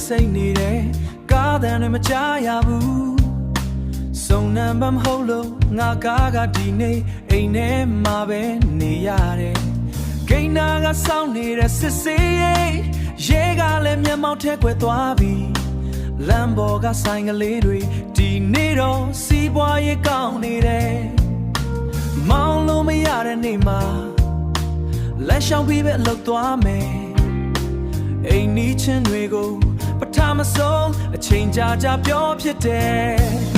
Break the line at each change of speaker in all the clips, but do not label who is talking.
စိတ်နေတယ်ကားတန်တွေမကြားရဘူးစုံနံပါတ်မဟုတ်လို့ငါကားကဒီနေ့အိမ်ထဲမှာပဲနေရတယ်ဂိမ်းနာကစောင်းနေတဲ့စစ်စေးရဲကလည်းမျက်မှောက်ထက်ကွယ်သွားပြီလမ်းပေါ်ကဆိုင်ကလေးတွေဒီနေ့တော့စီးပွားရေးကောင်းနေတယ်မောင်းလို့မရတဲ့နေ့မှာလက်ရှောင်ပြီးပဲလှုပ်သွားမယ်အိမ်နီးချင်းတွေကိုပထမဆုံးအချိန်ကြာပြောဖြစ်တယ်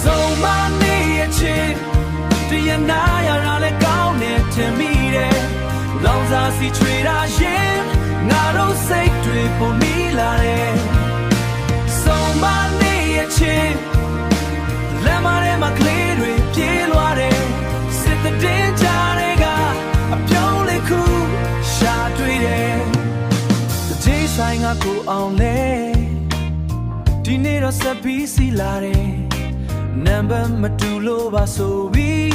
စုံမနေရဲ့ချစ်တရားနာရတာလည်းကောင်းနေထင်မိတယ်လောင်စာစီချွေတာရင်ငါတို့စိတ်တွေပုံနီးလာတယ်စုံမနေရဲ့ချစ်လမ်းမထဲမှာကလေးတွေပြေးလွားတယ်စစ်တဲ့ကြားတွေကအပြုံးလေးခုရှာတွေ့တယ်ဒီဆိုင်ကကိုအောင်လဲဒီနေ့တော့ဆက်ပြီးစီလာတယ်နံပါတ်မတူလို့ပါဆိုပြီး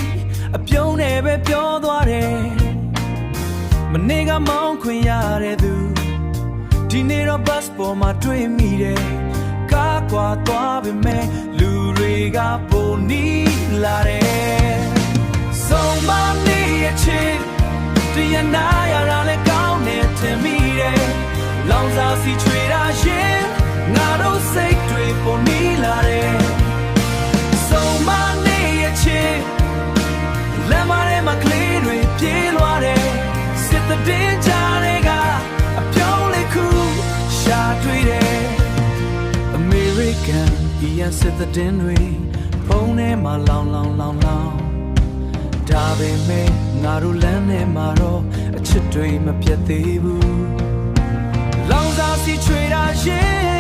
အပြုံးနဲ့ပဲပြောသွားတယ်မနေ့ကမောင်းခွင့်ရတဲ့သူဒီနေ့တော့ bus ပေါ်မှာတွေ့မိတယ်ကားကွာသွားပေမဲ့လူတွေကပုံနီးလာတယ်စုံမနေရဲ့ချစ်တရားနာရတာလည်းကောင်းနေထင်မိတယ်လောင်စာစီချွေတာရင်ငါတို့စိတ်တွေပုံနီးလာတယ်စုံမနေရဲ့ချစ်လမ်းမထဲမှာကလေးတွေပြေးလွားတယ်စစ်တဲ့ကြားတွေကအပြုံးလေးခုရှာတွေ့တယ် American ဒီရစစ်တဲ့တွေဖုန်းထဲမှာလောင်ဒါပေမဲ့ငါတို့လမ်းထဲမှာတော့အချစ်တွေမပြတ်သေးဘူးလောင်စာစီချွေတာရင်